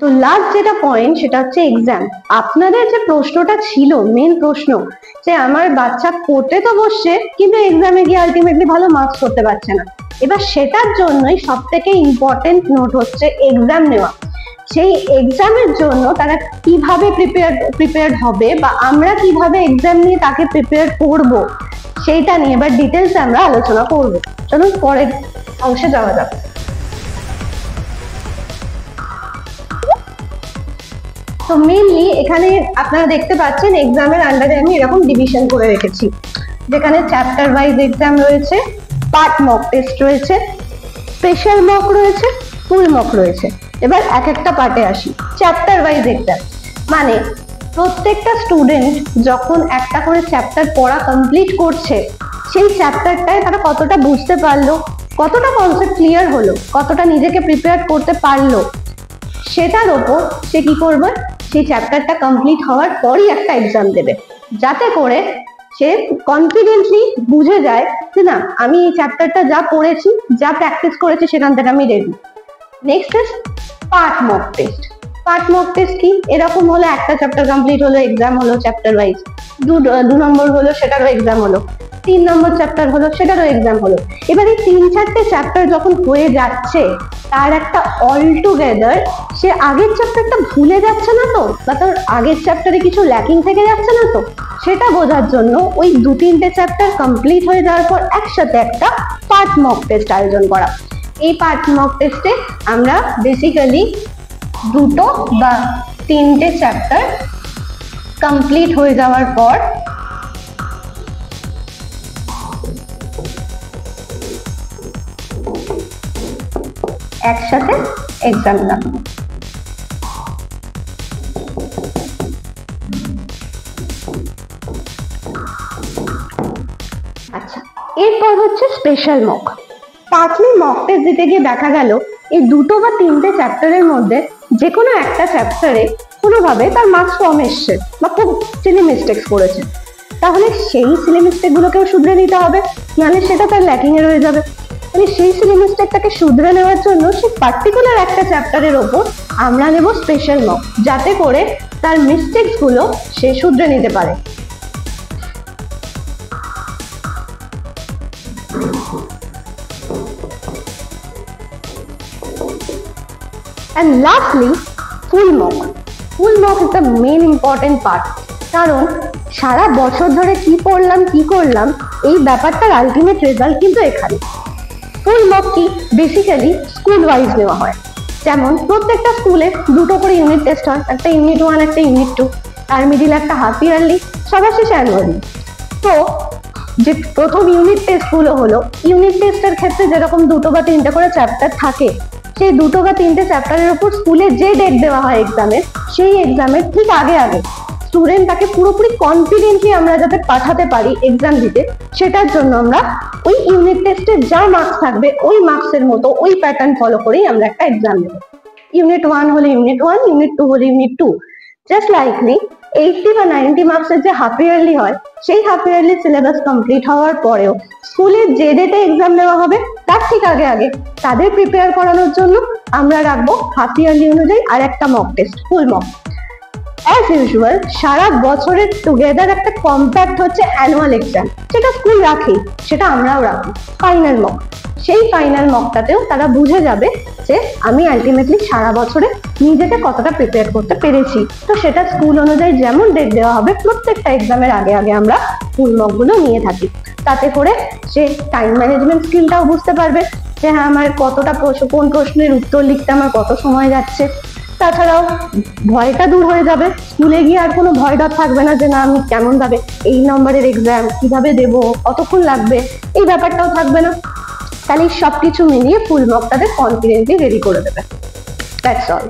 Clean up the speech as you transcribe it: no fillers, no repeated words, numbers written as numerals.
তো লাস্ট যেটা পয়েন্ট সেটা হচ্ছে এক্সাম। আপনাদের যে প্রশ্নটা ছিল, মেন প্রশ্ন, যে আমার বাচ্চা পড়তে তো বসছে কিন্তু এক্সামে গিয়ে আলটিমেটলি ভালো মার্কস করতে পারছে না, এবার সেটার জন্যই সব থেকে ইম্পর্টেন্ট নোট হচ্ছে এক্সাম নেওয়া। সেই এক্সামের জন্য তারা কিভাবে প্রিপেয়ার্ড হবে বা আমরা কিভাবে এক্সাম নিয়ে তাকে প্রিপেয়ার করব, সেইটা নিয়ে এবার ডিটেলস আমরা আলোচনা করব। চলুন পরের অংশে যাওয়া যাক। তো মেইনলি এখানে আপনারা দেখতে পাচ্ছেন এক্সামের আন্ডারে আমি এরকম ডিভিশন করে রেখেছি, যেখানে চ্যাপ্টার ওয়াইজ এক্সাম রয়েছে, পার্ট মক টেস্ট রয়েছে, স্পেশাল মক রয়েছে, ফুল মক রয়েছে। এবার এক একটা পার্টে আসি। চ্যাপ্টার ওয়াইজ এক্সাম মানে প্রত্যেকটা স্টুডেন্ট যখন একটা করে চ্যাপ্টার পড়া কমপ্লিট করছে, সেই চ্যাপ্টারটায় তারা কতটা বুঝতে পারলো, কতটা কনসেপ্ট ক্লিয়ার হলো, কতটা নিজেকে প্রিপেয়ার করতে পারলো, সেটার ওপর সে কি করবে, সেই চ্যাপ্টারটা কমপ্লিট হওয়ার পরই একটা এক্সাম দেবে, যাতে করে সে কনফিডেন্টলি বুঝে যায় যে না, আমি এই চ্যাপ্টারটা যা পড়েছি, যা প্র্যাকটিস করেছি, সেখান থেকে আমি ready. Next is part mock test. Part mock test কি, এরকম হলো একটা চ্যাপ্টার কমপ্লিট হলো, এক্সাম হলো চ্যাপ্টার ওয়াইজ, 2 নম্বর হলো, সেটারও এক্সাম হলো, 3 নম্বর চ্যাপ্টার হলো, সেটারও এক্সাম হলো। এবার এই 3-4টে চ্যাপ্টার যখন হয়ে যাচ্ছে, তার একটা অল টুগেদার সে আগের চ্যাপ্টারটা ভুলে যাচ্ছে না তো, বা তার আগের চ্যাপ্টারে কিছু ল্যাকিং থেকে যাচ্ছে না তো, সেটা বোঝার জন্য ওই 2-3টে চ্যাপ্টার কমপ্লিট হয়ে যাওয়ার পর একসাথে একটা পার্ট মক টেস্ট আয়োজন করা। এই পার্ট মক টেস্টে আমরা বেসিক্যালি 2 বা 3টে চ্যাপ্টার কমপ্লিট হয়ে যাওয়ার পর একসাথে এক্সাম নেব। আচ্ছা, এরপর হচ্ছে special mock. Partly mock test দিতে গিয়ে দেখা গেল এই 2 বা 3টে চ্যাপ্টারের মধ্যে যে কোনো একটা চ্যাপ্টারে কোনোভাবে তার মার্কস কম এসছে বা খুব সিলি মিস্টেক্স করেছে, তাহলে সেই সিলি মিস্টেক গুলোকেও শুধরে নিতে হবে, নাহলে সেটা তার ল্যাকিং এ রয়ে যাবে। মানে সেই সিলি মিস্টেকটাকে শুধরে নেওয়ার জন্য সেই পার্টিকুলার একটা চ্যাপ্টারের ওপর আমরা নেব স্পেশাল মক, যাতে করে তার মিস্টেকস গুলো সে শুধরে নিতে পারে। And lastly, full mock. Full mock is the main important part. কারণ সারা বছর ধরে কি পড়লাম কি করলাম, এই ব্যাপারটার আলটিমেট রেজাল্ট কিন্তু এখানে। ফুল মক কি, বেসিক্যালি স্কুল ওয়াইজ নেওয়া হয়। যেমন প্রত্যেকটা স্কুলে 2টো করে ইউনিট টেস্ট হয়, একটা ইউনিট 1, একটা ইউনিট 2, তার মিডিল একটা হাফ ইয়ারলি, সবার শেষে অ্যানুয়ালি। তো যে প্রথম ইউনিট টেস্ট গুলো হলো, ইউনিট টেস্টের ক্ষেত্রে যেরকম 2 বা 3টে করে চ্যাপ্টার থাকে, সেই 2 বা 3টে চ্যাপ্টারের উপর স্কুলে যে ডেট দেওয়া হয় এক্সামের, সেই এক্সামের ঠিক আগে স্টুডেন্ট তাকে পুরোপুরি কনফিডেন্টলি আমরা যাতে পাঠাতে পারি এক্সাম দিতে, সেটার জন্য আমরা ওই ইউনিট টেস্টে যা মার্কস থাকবে ওই মার্কসের মতো ওই প্যাটার্ন ফলো করেই আমরা একটা এক্সাম দেব। ইউনিট 1 হলে ইউনিট 1, ইউনিট 2 হলে ইউনিট 2। জাস্ট লাইকলি 80 বা 90 মার্কসের যে হাফ ইয়ারলি হয়, সেই হাফ ইয়ারলি সিলেবাস কমপ্লিট হওয়ার পরেও স্কুলের যে ডেটে এক্সাম নেওয়া হবে তার ঠিক আগে তাদের প্রিপেয়ার করানোর জন্য আমরা রাখবো হাফ ইয়ারলি অনুযায়ী আর একটা mock test, full mock. As usual সারা বছরের টুগেদার একটা কম্প্যাক্ট হচ্ছে অ্যানুয়াল এক্সাম, যেটা স্কুল রাখে, সেটা আমরাও রাখি, ফাইনাল মক। সেই ফাইনাল মকটাতেও তারা বুঝে যাবে যে আমি আলটিমেটলি সারা বছরে নিজেকে কতটা প্রিপেয়ার করতে পেরেছি। তো সেটা স্কুল অনুযায়ী যেমন ডেট দেওয়া হবে, প্রত্যেকটা এক্সামের আগে আমরা ফুল মক গুলো নিয়ে থাকি, তাতে করে সে টাইম ম্যানেজমেন্ট স্কিলটাও বুঝতে পারবে যে হ্যাঁ, আমার কতটা কোন প্রশ্নের উত্তর লিখতে আমার কত সময় যাচ্ছে। তাছাড়াও ভয়টা দূর হয়ে যাবে, স্কুলে গিয়ে আর কোনো ভয় ডর থাকবে না যে না, আমি কেমন ভাবে এই নম্বরের এক্সাম কিভাবে দেবো, কতক্ষণ লাগবে, এই ব্যাপারটাও থাকবে না। তাহলে সবকিছু মিলিয়ে ফুল মক তাদের কনফিডেন্টলি রেডি করে দেবে। That's all.